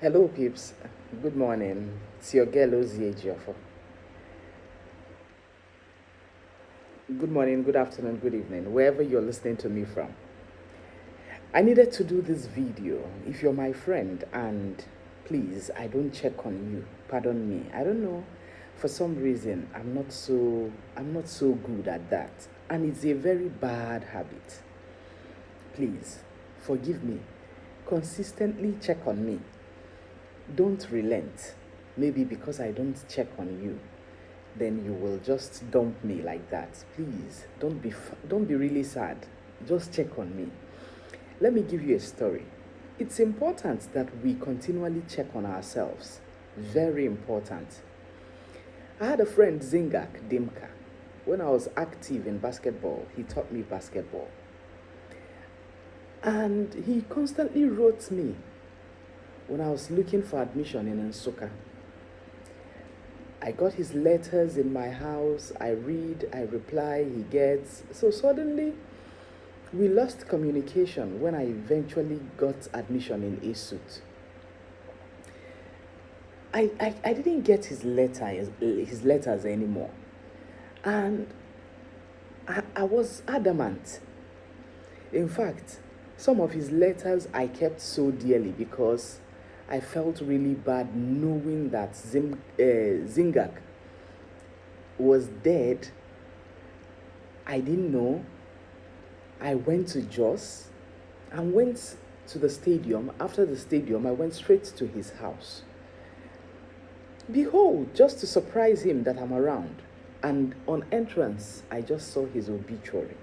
Hello, peeps. Good morning. It's your girl Ozzy Ejiofor. Good morning, good afternoon, good evening, wherever you're listening to me from. I needed to do this video. If you're my friend and please, I don't check on you. Pardon me. I don't know. For some reason, I'm not so good at that. And it's a very bad habit. Please, forgive me. Consistently check on me. Don't relent. Maybe because I don't check on you, then you will just dump me like that. Please, don't be really sad. Just check on me. Let me give you a story. It's important that we continually check on ourselves. Very important. I had a friend, Zingak Dimka. When I was active in basketball, he taught me basketball. And he constantly wrote me when I was looking for admission in Nsukka. I got his letters in my house. I read, I reply, he gets. So suddenly, we lost communication when I eventually got admission in ASUT. I didn't get his letters anymore. And I was adamant. In fact, some of his letters I kept so dearly because I felt really bad knowing that Zingak was dead. I didn't know. I went to Jos and went to the stadium. After the stadium, I went straight to his house. Behold, just to surprise him that I'm around. And on entrance, I just saw his obituary.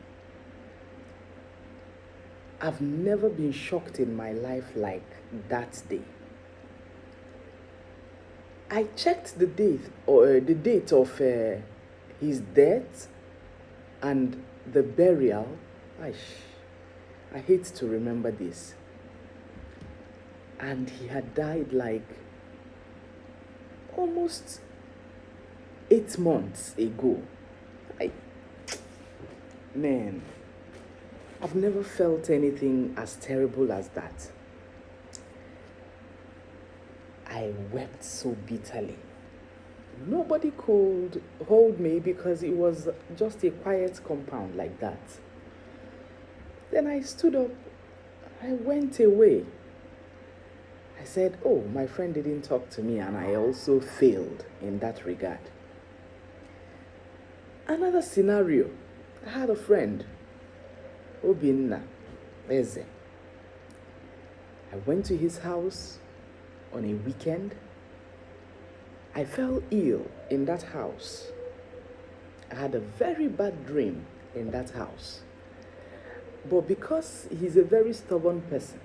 I've never been shocked in my life like that day. I checked the date of his death and the burial. I hate to remember this. And he had died like almost 8 months ago. I, man, I've never felt anything as terrible as that. I wept so bitterly. Nobody could hold me because it was just a quiet compound like that. Then I stood up, I went away. I said, oh, my friend didn't talk to me, and I also failed in that regard. Another scenario, I had a friend, Obinna Eze. I went to his house on a weekend. I fell ill in that house. I had a very bad dream in that house. But because he's a very stubborn person,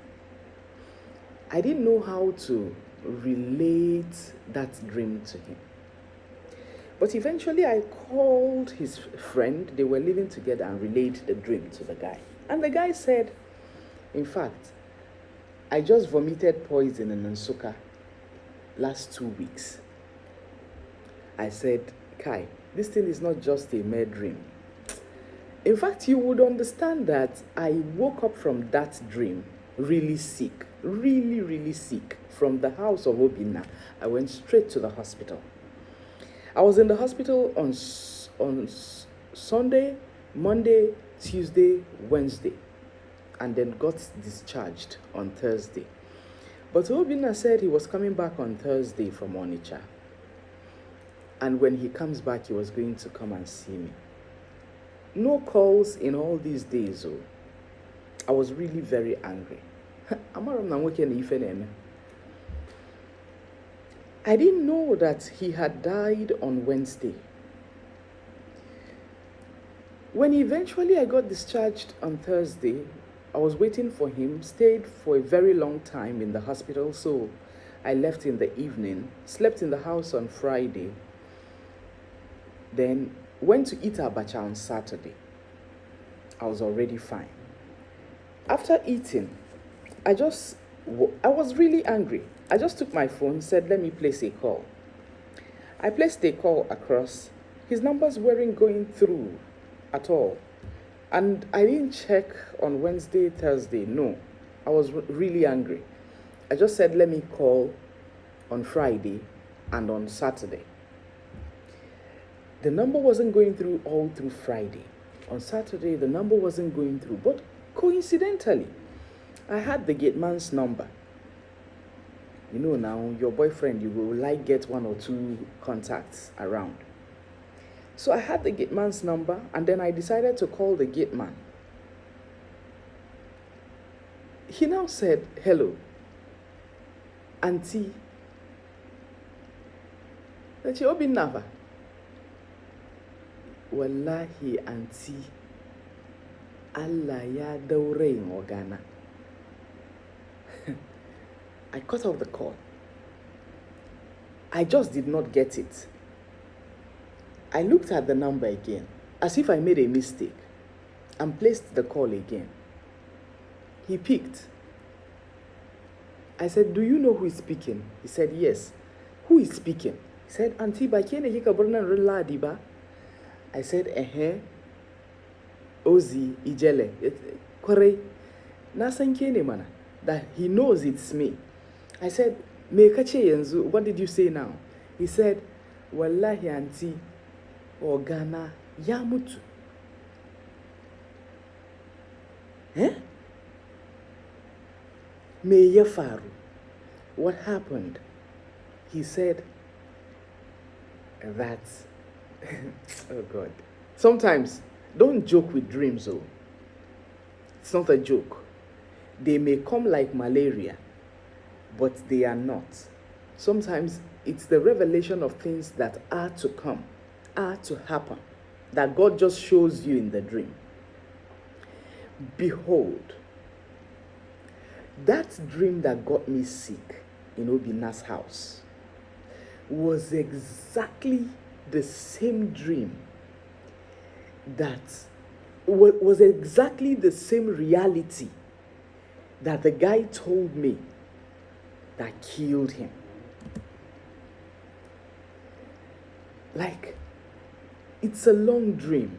I didn't know how to relate that dream to him. But eventually, I called his friend. They were living together and relayed the dream to the guy. And the guy said, in fact, I just vomited poison in Nsukka last 2 weeks. I said, Kai, this thing is not just a mere dream. In fact, you would understand that I woke up from that dream really sick, really, really sick. From the house of Obinna, I went straight to the hospital. I was in the hospital on Sunday, Monday, Tuesday, Wednesday, and then got discharged on Thursday. But Obinna said he was coming back on Thursday from Onitsha. And when he comes back, he was going to come and see me. No calls in all these days. Oh. I was really very angry. I didn't know that he had died on Wednesday. When eventually I got discharged on Thursday, I was waiting for him, stayed for a very long time in the hospital, so I left in the evening, slept in the house on Friday, then went to eat abacha on Saturday. I was already fine. After eating, I was really angry. I just took my phone, said, let me place a call. I placed a call across. His numbers weren't going through at all. And I didn't check on Wednesday, Thursday. No, I was really angry. I just said, let me call on Friday and on Saturday. The number wasn't going through all through Friday. On Saturday, the number wasn't going through. But coincidentally, I had the gate man's number. You know, now your boyfriend, you will like get 1 or 2 contacts around. So I had the gate man's number, and then I decided to call the gate man. He now said, hello, auntie. That you be never. Wallahi, auntie. Allah ya daure ogana. I cut off the call. I just did not get it. I looked at the number again, as if I made a mistake, and placed the call again. He picked. I said, do you know who is speaking? He said, yes. Who is speaking? He said, Auntie, ba kene hika borna rela diba? I said, Ozi Ijele. Kore. Nasan kene mana. That he knows it's me. I said, me kache yenzu. What did you say now? He said, Wallahi auntie, ogana ya mutu. Me ya faru. What happened? He said that, oh God. Sometimes, don't joke with dreams, oh. It's not a joke. They may come like malaria, but they are not. Sometimes it's the revelation of things that are to come, are to happen, that God just shows you in the dream. Behold, that dream that got me sick in Obina's house was exactly the same dream that was exactly the same reality that the guy told me that killed him. Like, it's a long dream.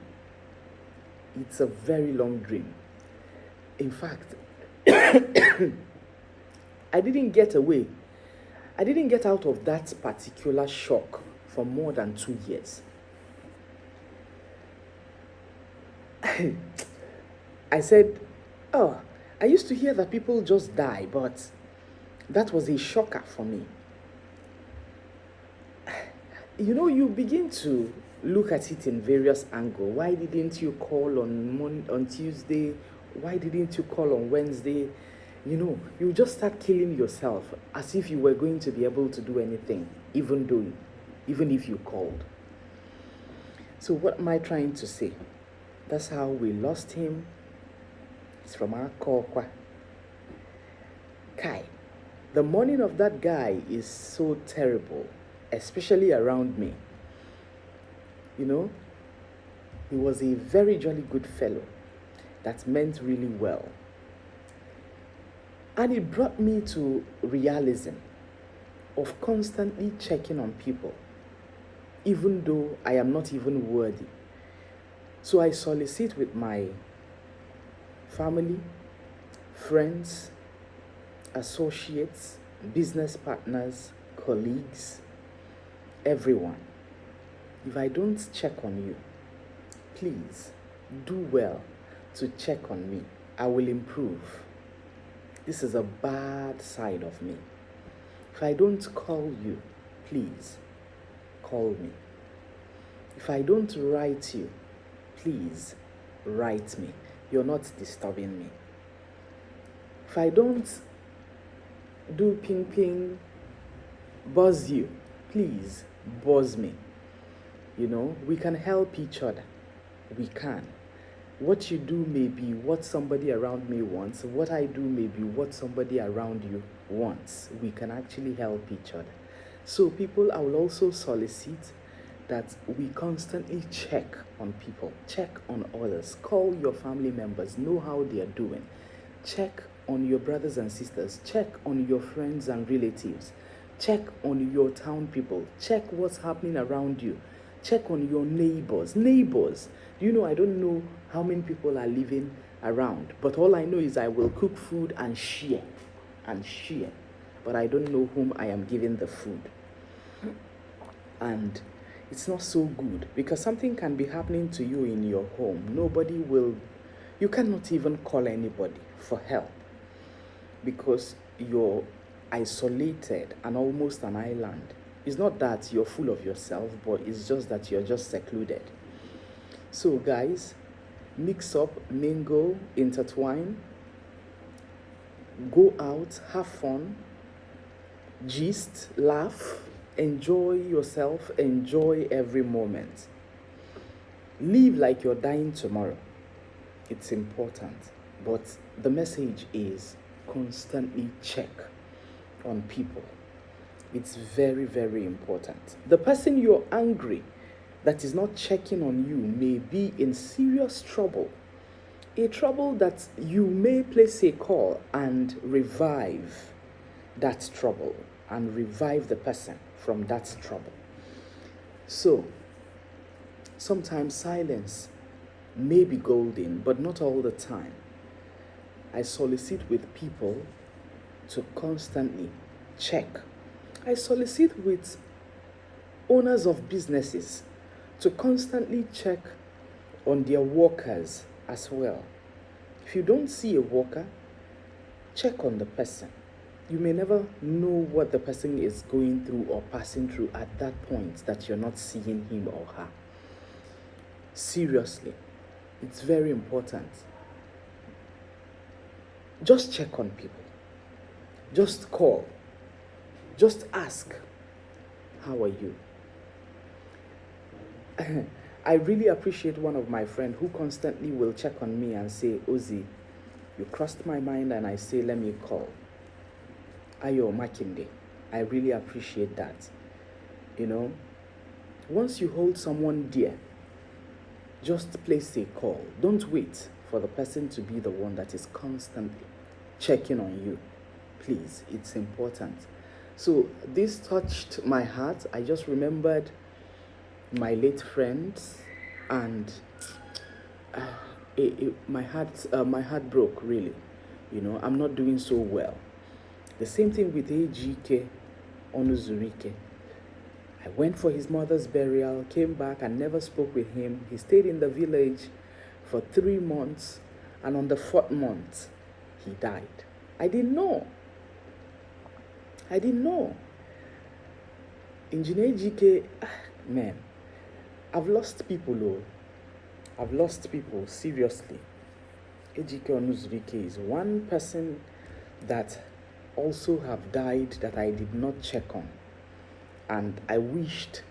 It's a very long dream. In fact, I didn't get away. I didn't get out of that particular shock for more than 2 years. I said, oh, I used to hear that people just die, but that was a shocker for me. You know, you begin to look at it in various angles. Why didn't you call on Tuesday? Why didn't you call on Wednesday? You know, you just start killing yourself as if you were going to be able to do anything, even if you called. So what am I trying to say? That's how we lost him. It's from our Kokwa. Kai. The morning of that guy is so terrible, especially around me. You know, he was a very jolly good fellow that meant really well. And it brought me to realism of constantly checking on people, even though I am not even worthy. So I solicit with my family, friends, associates, business partners, colleagues, everyone. If I don't check on you, please do well to check on me. I will improve. This is a bad side of me. If I don't call you, please call me. If I don't write you, please write me. You're not disturbing me. If I don't do ping ping, buzz you, please buzz me. You know, we can help each other. We can. What you do may be what somebody around me wants. What I do may be what somebody around you wants. We can actually help each other. So people, I will also solicit that we constantly check on people, check on others, call your family members, know how they are doing, check on your brothers and sisters, check on your friends and relatives, check on your town people, check what's happening around you, check on your neighbors. You know, I don't know how many people are living around, but all I know is I will cook food and share. but I don't know whom I am giving the food. And it's not so good because something can be happening to you in your home. You cannot even call anybody for help because you're isolated and almost an island. It's not that you're full of yourself, but it's just that you're just secluded. So, guys, mix up, mingle, intertwine, go out, have fun, gist, laugh, enjoy yourself, enjoy every moment. Live like you're dying tomorrow. It's important. But the message is constantly check on people. It's very, very important. The person you're angry that is not checking on you may be in serious trouble. A trouble that you may place a call and revive that trouble and revive the person from that trouble. So, sometimes silence may be golden, but not all the time. I solicit with people to constantly check. I solicit with owners of businesses to constantly check on their workers as well. If you don't see a worker, check on the person. You may never know what the person is going through or passing through at that point that you're not seeing him or her. Seriously, it's very important. Just check on people. Just call. Just ask, how are you? I really appreciate one of my friends who constantly will check on me and say, Ozzy, you crossed my mind, and I say, let me call. Ayo Makinde. I really appreciate that. You know, once you hold someone dear, just place a call. Don't wait for the person to be the one that is constantly checking on you. Please, it's important. So this touched my heart. I just remembered my late friends, and my heart broke, really. You know, I'm not doing so well. The same thing with AGK Onuzurike. I went for his mother's burial, came back and never spoke with him. He stayed in the village for 3 months, and on the 4th month, he died. I didn't know. Engineer GK, man, I've lost people, I've lost people, seriously. Ejike Onuzurike is one person that also have died that I did not check on. And I wished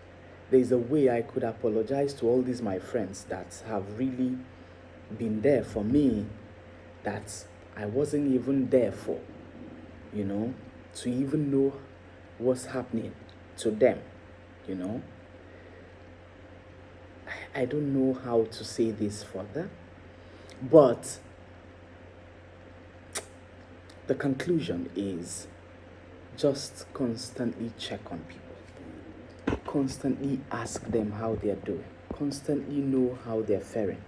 there's a way I could apologize to all these my friends that have really been there for me that I wasn't even there for, you know, to even know what's happening to them, you know. I don't know how to say this further, but the conclusion is just constantly check on people. Constantly ask them how they're doing. Constantly know how they're faring.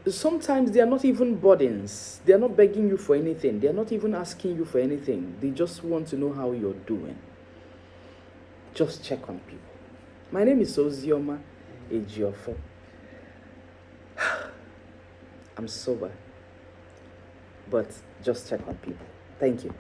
Sometimes they are not even burdens. They are not begging you for anything. They are not even asking you for anything. They just want to know how you're doing. Just check on people. My name is Ozioma Ejiofor. I'm sober, but just check on people. Thank you.